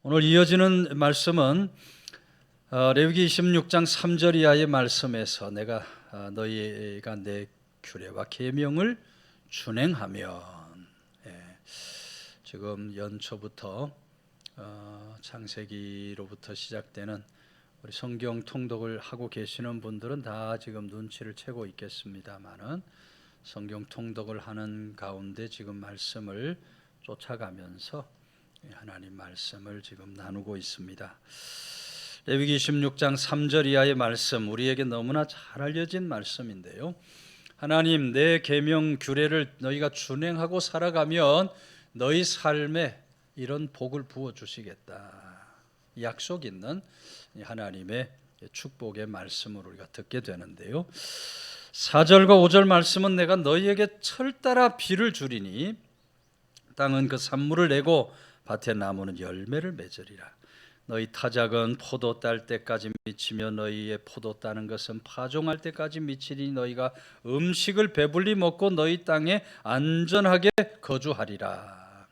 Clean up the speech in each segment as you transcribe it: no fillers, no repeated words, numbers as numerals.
오늘 이어지는 말씀은 레위기 26장 3절 이하의 말씀에서 내가 너희가 내 규례와 계명을 준행하면, 지금 연초부터 창세기로부터 시작되는 우리 성경 통독을 하고 계시는 분들은 다 지금 눈치를 채고 있겠습니다만은, 성경 통독을 하는 가운데 지금 말씀을 쫓아가면서 하나님 말씀을 지금 나누고 있습니다. 레위기 26장 3절 이하의 말씀, 우리에게 너무나 잘 알려진 말씀인데요, 하나님 내 계명 규례를 너희가 준행하고 살아가면 너희 삶에 이런 복을 부어 주시겠다, 약속 있는 하나님의 축복의 말씀을 우리가 듣게 되는데요, 4절과 5절 말씀은 내가 너희에게 철 따라 비를 주리니 땅은 그 산물을 내고 밭의 나무는 열매를 맺으리라. 너희 타작은 포도 딸 때까지 미치며 너희의 포도 따는 것은 파종할 때까지 미치니 너희가 음식을 배불리 먹고 너희 땅에 안전하게 거주하리라.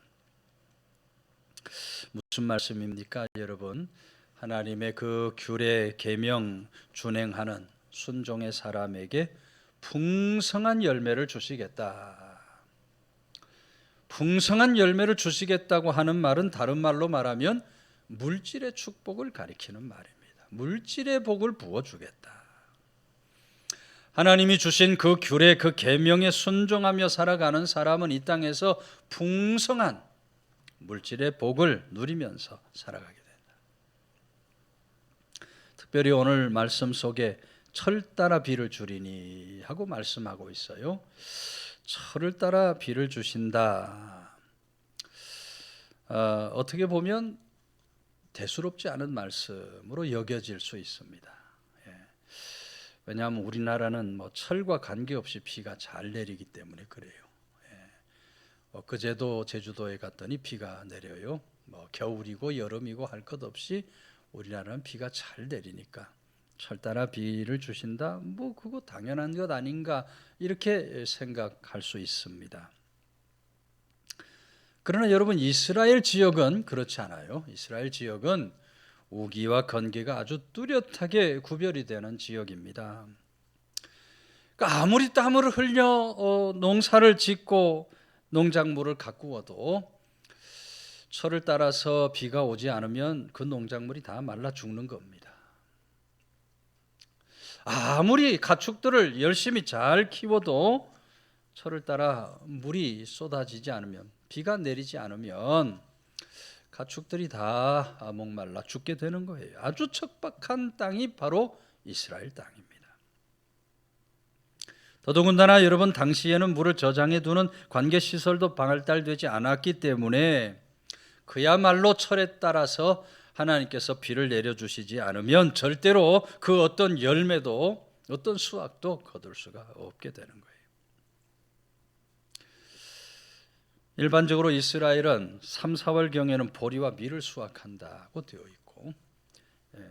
무슨 말씀입니까, 여러분? 하나님의 그 규례 계명 준행하는 순종의 사람에게 풍성한 열매를 주시겠다. 풍성한 열매를 주시겠다고 하는 말은 다른 말로 말하면 물질의 축복을 가리키는 말입니다. 물질의 복을 부어주겠다. 하나님이 주신 그 규례, 그 계명에 순종하며 살아가는 사람은 이 땅에서 풍성한 물질의 복을 누리면서 살아가게 된다. 특별히 오늘 말씀 속에 철 따라 비를 주리니 하고 말씀하고 있어요. 철을 따라 비를 주신다. 어떻게 보면 대수롭지 않은 말씀으로 여겨질 수 있습니다. 왜냐하면 우리나라는 철과 관계없이 비가 잘 내리기 때문에 그래요. 그제도 제주도에 갔더니 비가 내려요. 겨울이고 여름이고 할 것 없이 우리나라는 비가 잘 내리니까 철 따라 비를 주신다, 그거 당연한 것 아닌가, 이렇게 생각할 수 있습니다. 그러나 여러분, 이스라엘 지역은 그렇지 않아요. 이스라엘 지역은 우기와 건기가 아주 뚜렷하게 구별이 되는 지역입니다. 그러니까 아무리 땀을 흘려 농사를 짓고 농작물을 가꾸어도 철을 따라서 비가 오지 않으면 그 농작물이 다 말라 죽는 겁니다. 아무리 가축들을 열심히 잘 키워도 철을 따라 물이 쏟아지지 않으면, 비가 내리지 않으면 가축들이 다 목말라 죽게 되는 거예요. 아주 척박한 땅이 바로 이스라엘 땅입니다. 더더군다나 여러분, 당시에는 물을 저장해 두는 관계시설도 발달되지 않았기 때문에 그야말로 철에 따라서 하나님께서 비를 내려주시지 않으면 절대로 그 어떤 열매도 어떤 수확도 거둘 수가 없게 되는 거예요. 일반적으로 이스라엘은 3, 4월경에는 보리와 밀을 수확한다고 되어 있고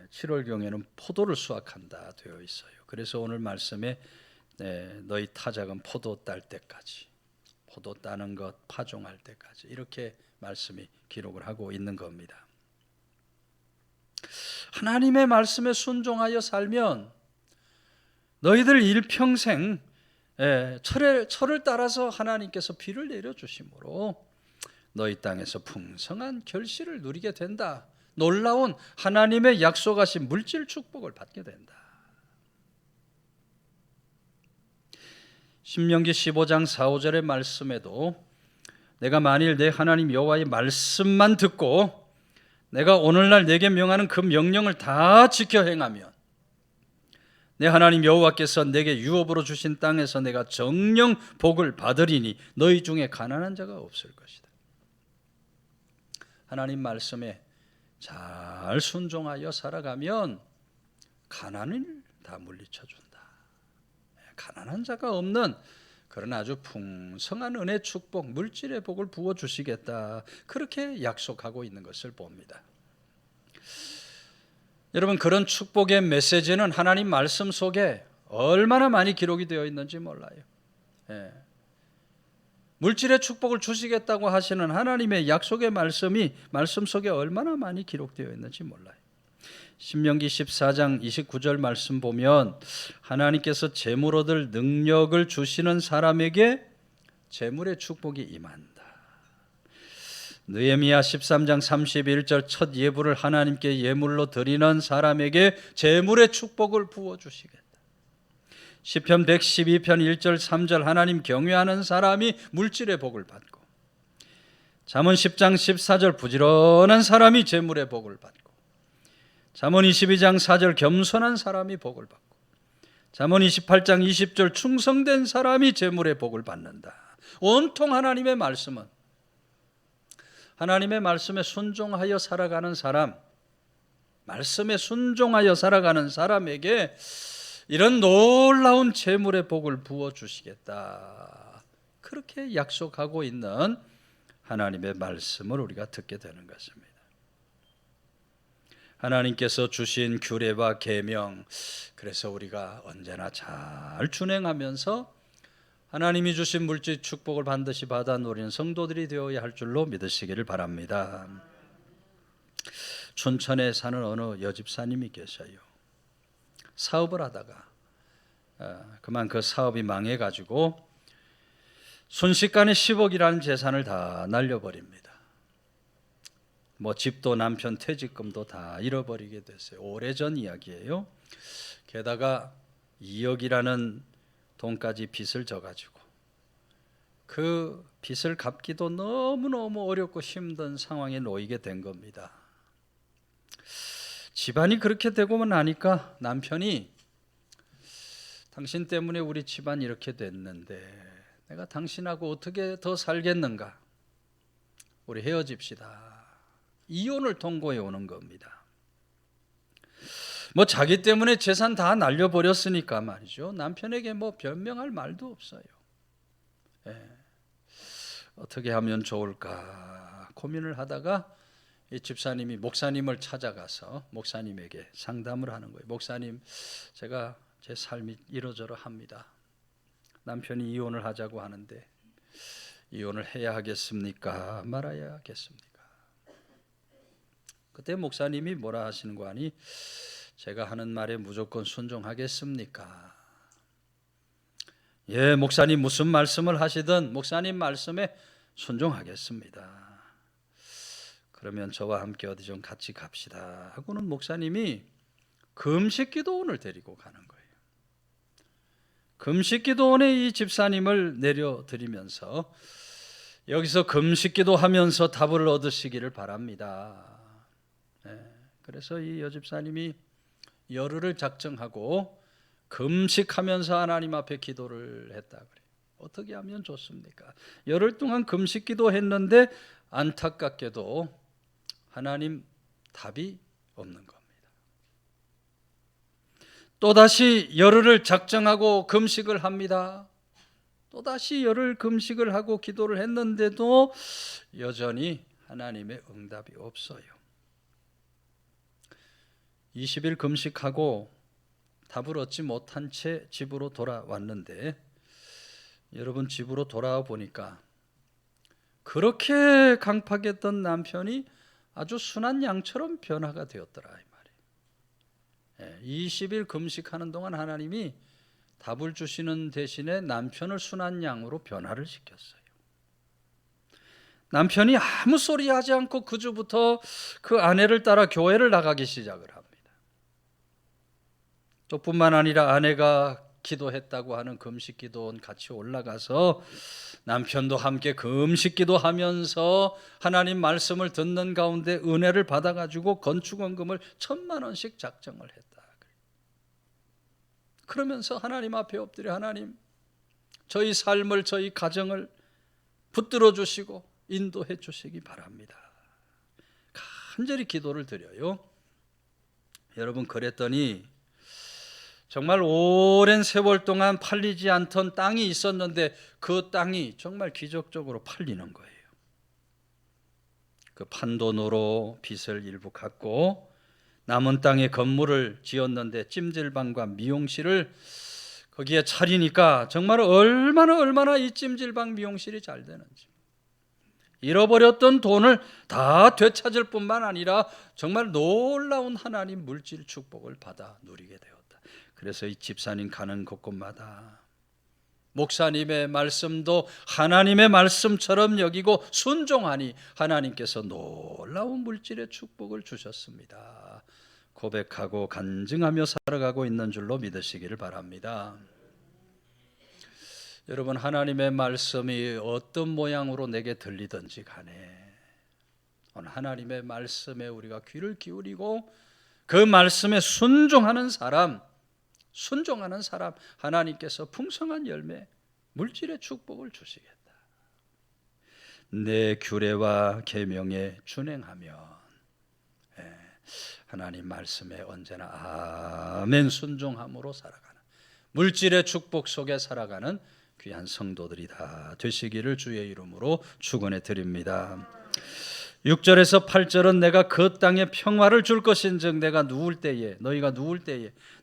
7월경에는 포도를 수확한다 되어 있어요. 그래서 오늘 말씀에 너희 타작은 포도 딸 때까지, 포도 따는 것 파종할 때까지, 이렇게 말씀이 기록을 하고 있는 겁니다. 하나님의 말씀에 순종하여 살면 너희들 일평생 철을 따라서 하나님께서 비를 내려주심으로 너희 땅에서 풍성한 결실을 누리게 된다. 놀라운 하나님의 약속하신 물질 축복을 받게 된다. 신명기 15장 4, 5절의 말씀에도 내가 만일 내 하나님 여호와의 말씀만 듣고 내가 오늘날 내게 명하는 그 명령을 다 지켜 행하면 내 하나님 여호와께서 내게 유업으로 주신 땅에서 내가 정령 복을 받으리니 너희 중에 가난한 자가 없을 것이다. 하나님 말씀에 잘 순종하여 살아가면 가난을 다 물리쳐준다. 가난한 자가 없는 그런 아주 풍성한 은혜 축복, 물질의 복을 부어주시겠다, 그렇게 약속하고 있는 것을 봅니다. 여러분, 그런 축복의 메시지는 하나님 말씀 속에 얼마나 많이 기록이 되어 있는지 몰라요. 물질의 축복을 주시겠다고 하시는 하나님의 약속의 말씀 속에 얼마나 많이 기록되어 있는지 몰라요. 신명기 14장 29절 말씀 보면 하나님께서 재물 얻을 능력을 주시는 사람에게 재물의 축복이 임한다. 느헤미야 13장 31절 첫 예물을 하나님께 예물로 드리는 사람에게 재물의 축복을 부어주시겠다. 시편 112편 1절 3절 하나님 경외하는 사람이 물질의 복을 받고, 잠언 10장 14절 부지런한 사람이 재물의 복을 받고, 잠언 22장 4절 겸손한 사람이 복을 받고, 잠언 28장 20절 충성된 사람이 재물의 복을 받는다. 온통 하나님의 말씀은, 하나님의 말씀에 순종하여 살아가는 사람, 말씀에 순종하여 살아가는 사람에게 이런 놀라운 재물의 복을 부어주시겠다, 그렇게 약속하고 있는 하나님의 말씀을 우리가 듣게 되는 것입니다. 하나님께서 주신 규례와 계명, 그래서 우리가 언제나 잘 준행하면서 하나님이 주신 물질 축복을 반드시 받아 누리는 성도들이 되어야 할 줄로 믿으시기를 바랍니다. 춘천에 사는 어느 여집사님이 계셔요. 사업을 하다가 그만 그 사업이 망해가지고 순식간에 10억이라는 재산을 다 날려버립니다. 집도 남편 퇴직금도 다 잃어버리게 됐어요. 오래전 이야기예요. 게다가 2억이라는 돈까지 빚을 져가지고 그 빚을 갚기도 너무너무 어렵고 힘든 상황에 놓이게 된 겁니다. 집안이 그렇게 되고 나니까 남편이 당신 때문에 우리 집안 이렇게 됐는데 내가 당신하고 어떻게 더 살겠는가? 우리 헤어집시다. 이혼을 통고해 오는 겁니다. 자기 때문에 재산 다 날려버렸으니까 말이죠. 남편에게 변명할 말도 없어요. 어떻게 하면 좋을까 고민을 하다가 이 집사님이 목사님을 찾아가서 목사님에게 상담을 하는 거예요. 목사님, 제가 제 삶이 이러저러합니다. 남편이 이혼을 하자고 하는데 이혼을 해야 하겠습니까? 말아야 하겠습니까? 그때 목사님이 뭐라 하시는 거 아니? 제가 하는 말에 무조건 순종하겠습니까? 예, 목사님 무슨 말씀을 하시든 목사님 말씀에 순종하겠습니다. 그러면 저와 함께 어디 좀 같이 갑시다 하고는 목사님이 금식기도원을 데리고 가는 거예요. 금식기도원에 이 집사님을 내려드리면서 여기서 금식기도하면서 답을 얻으시기를 바랍니다. 그래서 이 여집사님이 열흘을 작정하고 금식하면서 하나님 앞에 기도를 했다 그래요. 어떻게 하면 좋습니까? 열흘 동안 금식기도 했는데 안타깝게도 하나님 답이 없는 겁니다. 또다시 열흘을 작정하고 금식을 합니다. 또다시 열흘 금식을 하고 기도를 했는데도 여전히 하나님의 응답이 없어요. 20일 금식하고 답을 얻지 못한 채 집으로 돌아왔는데, 여러분 집으로 돌아와 보니까 그렇게 강팍했던 남편이 아주 순한 양처럼 변화가 되었더라 이 말이에요. 20일 금식하는 동안 하나님이 답을 주시는 대신에 남편을 순한 양으로 변화를 시켰어요. 남편이 아무 소리 하지 않고 그 주부터 그 아내를 따라 교회를 나가기 시작을 합니다. 또 뿐만 아니라 아내가 기도했다고 하는 금식기도원 같이 올라가서 남편도 함께 금식기도하면서 하나님 말씀을 듣는 가운데 은혜를 받아가지고 건축원금을 1,000만 원씩 작정을 했다. 그러면서 하나님 앞에 엎드려 하나님, 저희 삶을 저희 가정을 붙들어 주시고 인도해 주시기 바랍니다. 간절히 기도를 드려요. 여러분, 그랬더니 정말 오랜 세월 동안 팔리지 않던 땅이 있었는데 그 땅이 정말 기적적으로 팔리는 거예요. 그 판돈으로 빚을 일부 갚고 남은 땅에 건물을 지었는데 찜질방과 미용실을 거기에 차리니까 정말 얼마나 이 찜질방 미용실이 잘 되는지, 잃어버렸던 돈을 다 되찾을 뿐만 아니라 정말 놀라운 하나님 물질 축복을 받아 누리게 되었다. 그래서 이 집사님 가는 곳곳마다 목사님의 말씀도 하나님의 말씀처럼 여기고 순종하니 하나님께서 놀라운 물질의 축복을 주셨습니다. 고백하고 간증하며 살아가고 있는 줄로 믿으시기를 바랍니다. 여러분, 하나님의 말씀이 어떤 모양으로 내게 들리든지 간에 오늘 하나님의 말씀에 우리가 귀를 기울이고 그 말씀에 순종하는 사람, 하나님께서 풍성한 열매, 물질의 축복을 주시겠다. 내 규례와 계명에 준행하면 하나님 말씀에 언제나 아멘 순종함으로 살아가는, 물질의 축복 속에 살아가는 귀한 성도들이 다 되시기를 주의 이름으로 축원해 드립니다. 6절에서 8절은 내가 그 땅에 평화를 줄 것인즉 너희가 누울 때에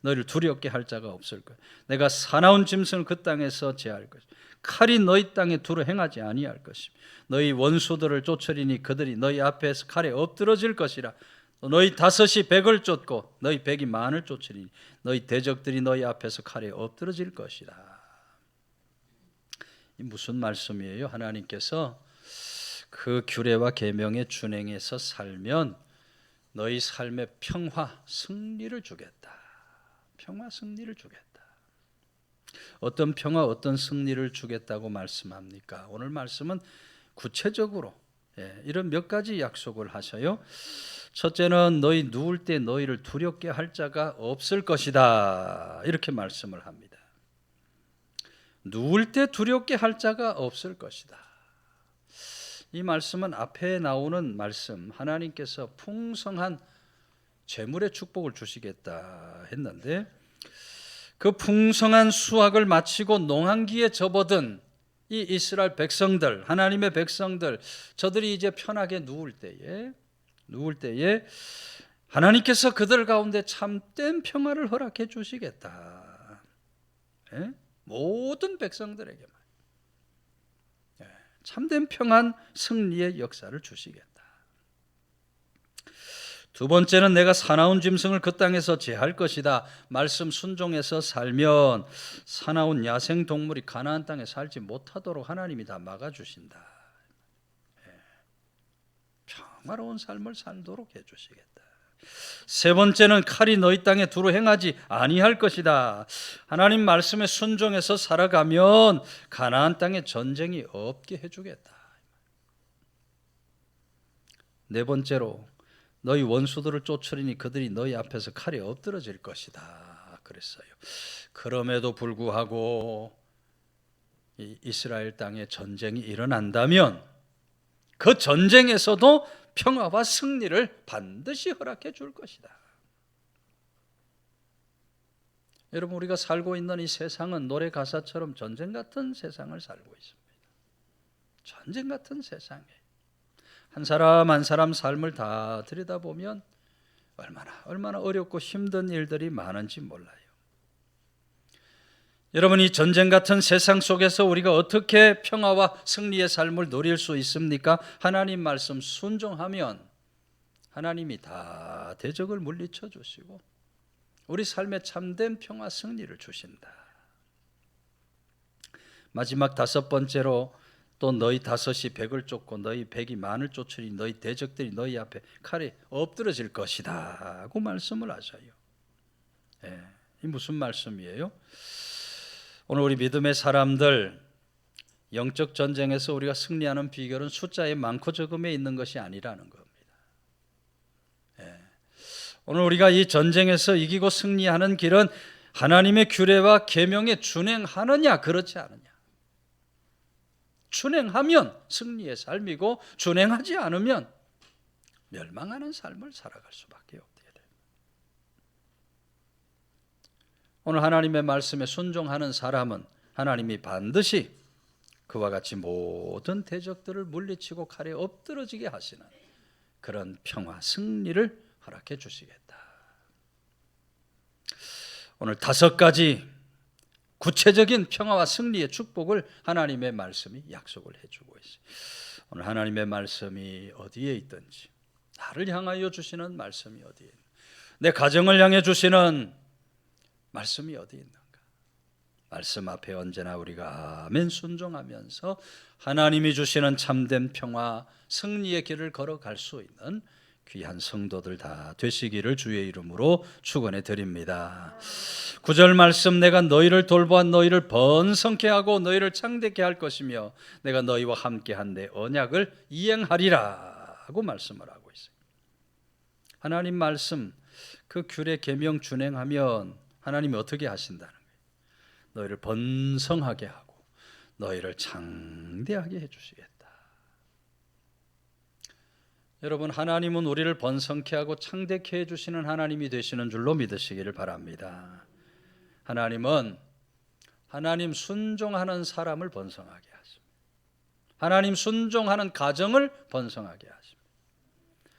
너희를 두렵게 할 자가 없을 것. 내가 사나운 짐승을 그 땅에서 제할 것. 칼이 너희 땅에 두루 행하지 아니할 것이며 너희 원수들을 쫓으리니 그들이 너희 앞에서 칼에 엎드러질 것이라. 너희 다섯이 백을 쫓고 너희 백이 만을 쫓으리니 너희 대적들이 너희 앞에서 칼에 엎드러질 것이라. 이 무슨 말씀이에요? 하나님께서 그 규례와 계명에 준행해서 살면 너희 삶의 평화, 승리를 주겠다. 평화, 승리를 주겠다. 어떤 평화, 어떤 승리를 주겠다고 말씀합니까? 오늘 말씀은 구체적으로 이런 몇 가지 약속을 하셔요. 첫째는 너희 누울 때 너희를 두렵게 할 자가 없을 것이다. 이렇게 말씀을 합니다. 누울 때 두렵게 할 자가 없을 것이다. 이 말씀은 앞에 나오는 말씀, 하나님께서 풍성한 재물의 축복을 주시겠다 했는데 그 풍성한 수확을 마치고 농한기에 접어든 이 이스라엘 백성들, 하나님의 백성들, 저들이 이제 편하게 누울 때에 하나님께서 그들 가운데 참된 평화를 허락해 주시겠다. 모든 백성들에게 참된 평안, 승리의 역사를 주시겠다. 두 번째는 내가 사나운 짐승을 그 땅에서 제할 것이다. 말씀 순종해서 살면 사나운 야생 동물이 가나안 땅에 살지 못하도록 하나님이 다 막아주신다. 평화로운 삶을 살도록 해주시겠다. 세 번째는 칼이 너희 땅에 두루 행하지 아니할 것이다. 하나님 말씀에 순종해서 살아가면 가나안 땅에 전쟁이 없게 해주겠다. 네 번째로 너희 원수들을 쫓으리니 그들이 너희 앞에서 칼에 엎드러질 것이다 그랬어요. 그럼에도 불구하고 이 이스라엘 땅에 전쟁이 일어난다면 그 전쟁에서도 평화와 승리를 반드시 허락해 줄 것이다. 여러분, 우리가 살고 있는 이 세상은 노래 가사처럼 전쟁 같은 세상을 살고 있습니다. 전쟁 같은 세상에 한 사람 한 사람 삶을 다 들여다보면 얼마나 어렵고 힘든 일들이 많은지 몰라요. 여러분, 이 전쟁 같은 세상 속에서 우리가 어떻게 평화와 승리의 삶을 누릴 수 있습니까? 하나님 말씀 순종하면 하나님이 다 대적을 물리쳐 주시고 우리 삶에 참된 평화 승리를 주신다. 마지막 다섯 번째로 또 너희 다섯이 백을 쫓고 너희 백이 만을 쫓으니 너희 대적들이 너희 앞에 칼에 엎드러질 것이다 고 말씀을 하셔요. 이 무슨 말씀이에요? 오늘 우리 믿음의 사람들, 영적 전쟁에서 우리가 승리하는 비결은 숫자의 많고 적음에 있는 것이 아니라는 겁니다. 오늘 우리가 이 전쟁에서 이기고 승리하는 길은 하나님의 규례와 계명에 준행하느냐 그렇지 않느냐. 준행하면 승리의 삶이고 준행하지 않으면 멸망하는 삶을 살아갈 수밖에 없게 됩니다. 오늘 하나님의 말씀에 순종하는 사람은 하나님이 반드시 그와 같이 모든 대적들을 물리치고 칼에 엎드러지게 하시는 그런 평화, 승리를 허락해 주시겠다. 오늘 다섯 가지 구체적인 평화와 승리의 축복을 하나님의 말씀이 약속을 해주고 있어요. 오늘 하나님의 말씀이 어디에 있든지, 나를 향하여 주시는 말씀이 어디에 있는가, 내 가정을 향해 주시는 말씀이 어디에 있는가, 말씀 앞에 언제나 우리가 아멘 순종하면서 하나님이 주시는 참된 평화, 승리의 길을 걸어갈 수 있는 귀한 성도들 다 되시기를 주의 이름으로 축원해 드립니다. 9절 말씀, 내가 너희를 돌보아 너희를 번성케 하고 너희를 창대케 할 것이며 내가 너희와 함께한 내 언약을 이행하리라 하고 말씀을 하고 있어요. 하나님 말씀, 그 규례 계명 준행하면 하나님이 어떻게 하신다는 거예요? 너희를 번성하게 하고 너희를 창대하게 해주시겠다. 여러분, 하나님은 우리를 번성케 하고 창대케 해주시는 하나님이 되시는 줄로 믿으시기를 바랍니다. 하나님은 하나님 순종하는 사람을 번성하게 하십니다. 하나님 순종하는 가정을 번성하게 하십니다.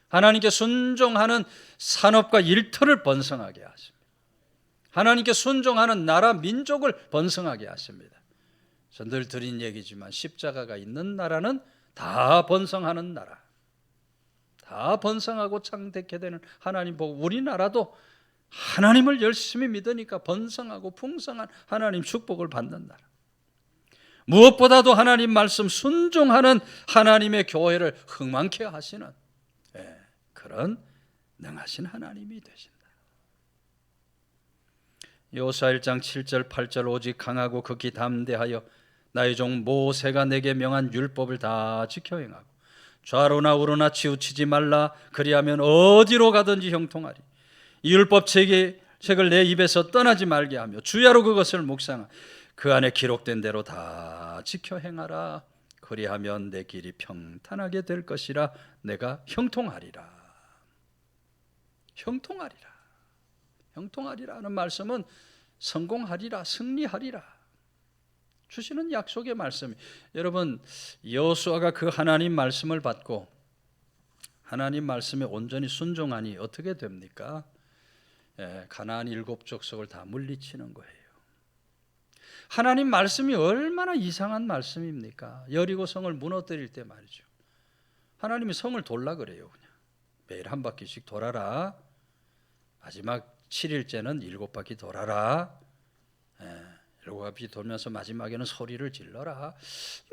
하나님께 순종하는 산업과 일터를 번성하게 하십니다. 하나님께 순종하는 나라 민족을 번성하게 하십니다. 저 늘 드린 얘기지만 십자가가 있는 나라는 다 번성하는 나라, 다 번성하고 창대케 되는 하나님 보고, 우리나라도 하나님을 열심히 믿으니까 번성하고 풍성한 하나님 축복을 받는 나라, 무엇보다도 하나님 말씀 순종하는 하나님의 교회를 흥망케 하시는 그런 능하신 하나님이 되신다. 여호수아 1장 7절 8절, 오직 강하고 극히 담대하여 나의 종 모세가 내게 명한 율법을 다 지켜 행하고 좌로나 우로나 치우치지 말라. 그리하면 어디로 가든지 형통하리. 이 율법 책을 내 입에서 떠나지 말게 하며 주야로 그것을 묵상하 그 안에 기록된 대로 다 지켜 행하라. 그리하면 내 길이 평탄하게 될 것이라. 내가 형통하리라. 형통하리라. 형통하리라 하는 말씀은 성공하리라, 승리하리라 주시는 약속의 말씀이. 여러분, 여호수아가 그 하나님 말씀을 받고 하나님 말씀에 온전히 순종하니 어떻게 됩니까? 가나안 7족속을 다 물리치는 거예요. 하나님 말씀이 얼마나 이상한 말씀입니까? 여리고 성을 무너뜨릴 때 말이죠, 하나님이 성을 돌라 그래요. 그냥 매일 한 바퀴씩 돌아라. 마지막 7일째는 7바퀴 돌아라. 7바퀴 돌면서 마지막에는 소리를 질러라.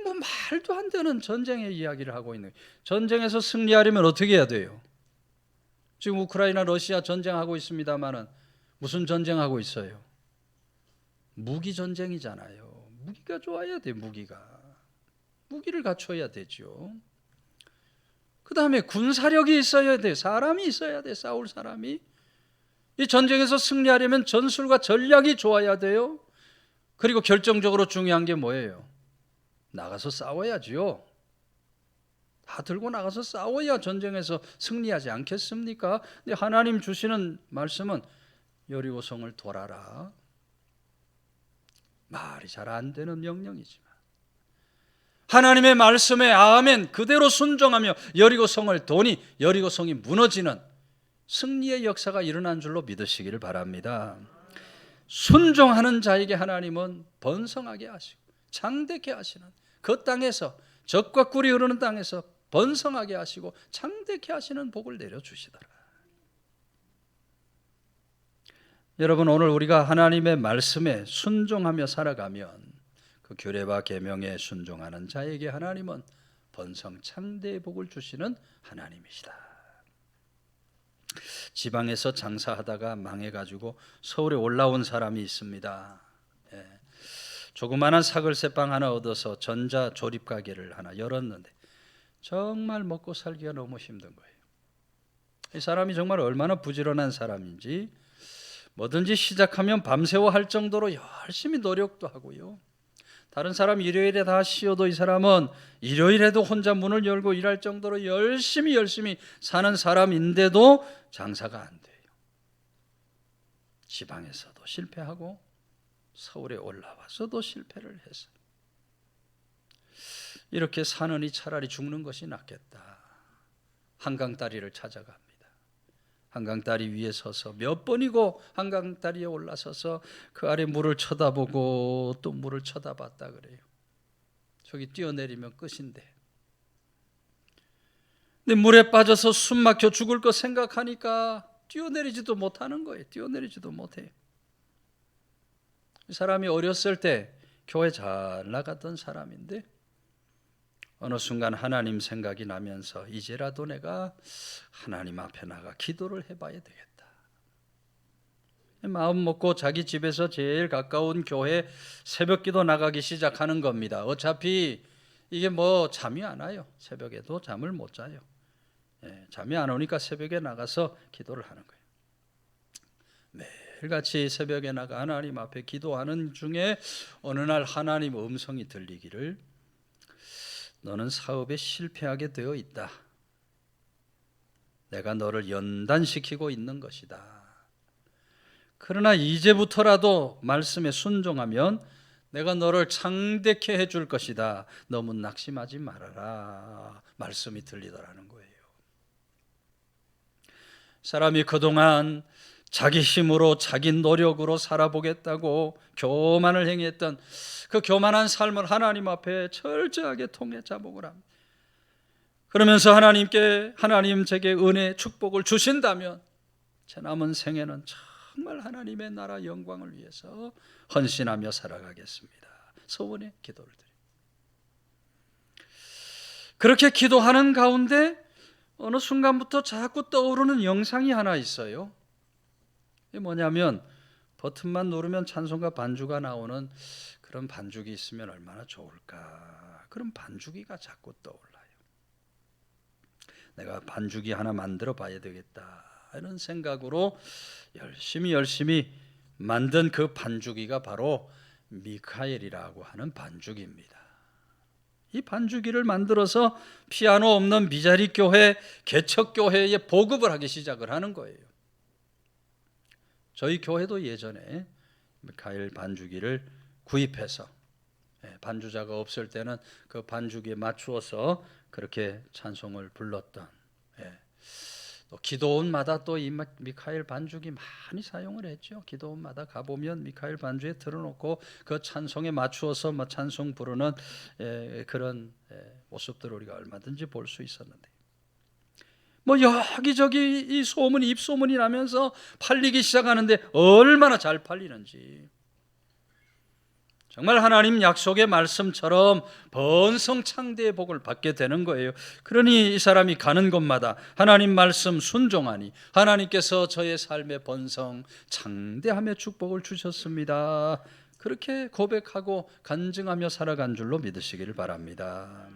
뭐 말도 안 되는 전쟁의 이야기를 하고 있는 거예요. 전쟁에서 승리하려면 어떻게 해야 돼요? 지금 우크라이나 러시아 전쟁하고 있습니다마는 무슨 전쟁하고 있어요? 무기 전쟁이잖아요. 무기가 좋아야 돼. 무기를 갖춰야 되죠. 그 다음에 군사력이 있어야 돼. 사람이 있어야 돼. 싸울 사람이. 이 전쟁에서 승리하려면 전술과 전략이 좋아야 돼요. 그리고 결정적으로 중요한 게 뭐예요? 나가서 싸워야지요. 다 들고 나가서 싸워야 전쟁에서 승리하지 않겠습니까? 근데 하나님 주시는 말씀은 여리고성을 돌아라. 말이 잘 안 되는 명령이지만 하나님의 말씀에 아멘 그대로 순종하며 여리고성을 도니 여리고성이 무너지는 승리의 역사가 일어난 줄로 믿으시기를 바랍니다. 순종하는 자에게 하나님은 번성하게 하시고 창대케 하시는, 그 땅에서, 적과 꿀이 흐르는 땅에서 번성하게 하시고 창대케 하시는 복을 내려주시더라. 여러분, 오늘 우리가 하나님의 말씀에 순종하며 살아가면 그 규례와 계명에 순종하는 자에게 하나님은 번성 창대의 복을 주시는 하나님이시다. 지방에서 장사하다가 망해가지고 서울에 올라온 사람이 있습니다. 조그마한 사글세빵 하나 얻어서 전자조립 가게를 하나 열었는데 정말 먹고 살기가 너무 힘든 거예요. 이 사람이 정말 얼마나 부지런한 사람인지 뭐든지 시작하면 밤새워 할 정도로 열심히 노력도 하고요. 다른 사람 일요일에 다 쉬어도 이 사람은 일요일에도 혼자 문을 열고 일할 정도로 열심히 사는 사람인데도 장사가 안 돼요. 지방에서도 실패하고 서울에 올라와서도 실패를 해서 이렇게 사느니 차라리 죽는 것이 낫겠다. 한강다리를 찾아갑니다. 한강다리 위에 서서 몇 번이고 한강다리에 올라서서 그 아래 물을 쳐다보고 또 물을 쳐다봤다 그래요. 저기 뛰어내리면 끝인데. 근데 물에 빠져서 숨 막혀 죽을 거 생각하니까 뛰어내리지도 못하는 거예요. 뛰어내리지도 못해요. 이 사람이 어렸을 때 교회 잘 나갔던 사람인데 어느 순간 하나님 생각이 나면서 이제라도 내가 하나님 앞에 나가 기도를 해봐야 되겠다. 마음 먹고 자기 집에서 제일 가까운 교회 새벽기도 나가기 시작하는 겁니다. 어차피 이게 뭐 잠이 안 와요. 새벽에도 잠을 못 자요. 잠이 안 오니까 새벽에 나가서 기도를 하는 거예요. 매일같이 새벽에 나가 하나님 앞에 기도하는 중에 어느 날 하나님 음성이 들리기를 너는 사업에 실패하게 되어 있다. 내가 너를 연단시키고 있는 것이다. 그러나 이제부터라도 말씀에 순종하면 내가 너를 창대케 해줄 것이다. 너무 낙심하지 말아라. 말씀이 들리더라는 거예요. 사람이 그동안 자기 힘으로 자기 노력으로 살아보겠다고 교만을 행했던 그 교만한 삶을 하나님 앞에 철저하게 통해 자복을 합니다. 그러면서 하나님 제게 은혜 축복을 주신다면 제 남은 생애는 정말 하나님의 나라 영광을 위해서 헌신하며 살아가겠습니다. 소원의 기도를 드립니다. 그렇게 기도하는 가운데 어느 순간부터 자꾸 떠오르는 영상이 하나 있어요. 이게 뭐냐면 버튼만 누르면 찬송가 반주가 나오는 그런 반주기 있으면 얼마나 좋을까. 그런 반주기가 자꾸 떠올라요. 내가 반주기 하나 만들어 봐야 되겠다 이런 생각으로 열심히 만든 그 반주기가 바로 미카엘이라고 하는 반주기입니다. 이 반주기를 만들어서 피아노 없는 미자리 교회, 개척교회에 보급을 하기 시작을 하는 거예요. 저희 교회도 예전에 미카엘 반주기를 구입해서 반주자가 없을 때는 그 반주기에 맞추어서 그렇게 찬송을 불렀던, 또 기도원마다 또 이 미카엘 반주기 많이 사용을 했죠. 기도원마다 가보면 미카엘 반주에 틀어놓고 그 찬송에 맞추어서 찬송 부르는 그런 모습들을 우리가 얼마든지 볼 수 있었는데, 뭐 여기저기 이 소문이 입소문이 나면서 팔리기 시작하는데 얼마나 잘 팔리는지, 정말 하나님 약속의 말씀처럼 번성창대의 복을 받게 되는 거예요. 그러니 이 사람이 가는 곳마다 하나님 말씀 순종하니 하나님께서 저의 삶에 번성창대함의 축복을 주셨습니다. 그렇게 고백하고 간증하며 살아간 줄로 믿으시기를 바랍니다.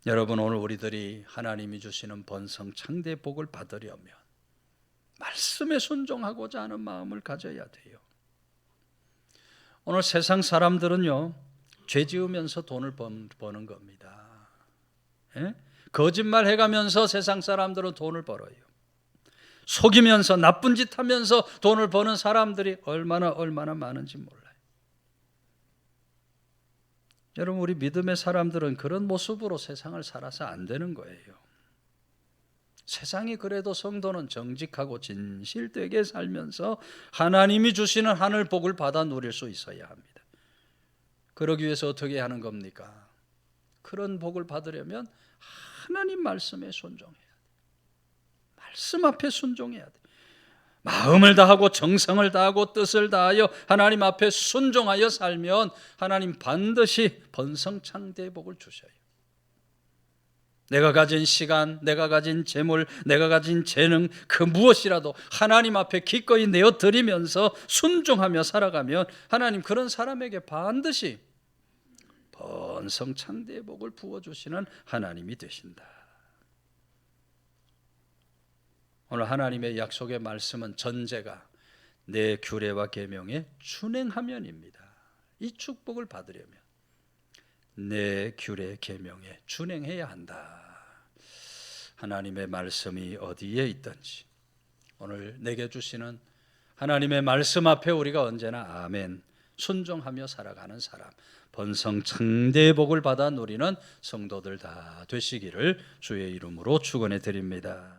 여러분, 오늘 우리들이 하나님이 주시는 번성창대의 복을 받으려면 말씀에 순종하고자 하는 마음을 가져야 돼요. 오늘 세상 사람들은요, 죄 지으면서 돈을 버는 겁니다. 거짓말 해가면서 세상 사람들은 돈을 벌어요. 속이면서 나쁜 짓 하면서 돈을 버는 사람들이 얼마나 많은지 몰라요. 여러분, 우리 믿음의 사람들은 그런 모습으로 세상을 살아서 안 되는 거예요. 세상이 그래도 성도는 정직하고 진실되게 살면서 하나님이 주시는 하늘 복을 받아 누릴 수 있어야 합니다. 그러기 위해서 어떻게 하는 겁니까? 그런 복을 받으려면 하나님 말씀에 순종해야 돼. 말씀 앞에 순종해야 돼. 마음을 다하고 정성을 다하고 뜻을 다하여 하나님 앞에 순종하여 살면 하나님 반드시 번성창대의 복을 주셔요. 내가 가진 시간, 내가 가진 재물, 내가 가진 재능, 그 무엇이라도 하나님 앞에 기꺼이 내어드리면서 순종하며 살아가면 하나님 그런 사람에게 반드시 번성창대의 복을 부어주시는 하나님이 되신다. 오늘 하나님의 약속의 말씀은 전제가 내 규례와 계명에 준행하면입니다. 이 축복을 받으려면 내 규례 계명에 준행해야 한다. 하나님의 말씀이 어디에 있든지 오늘 내게 주시는 하나님의 말씀 앞에 우리가 언제나 아멘 순종하며 살아가는 사람, 번성창대의 복을 받아 누리는 성도들 다 되시기를 주의 이름으로 축원해 드립니다.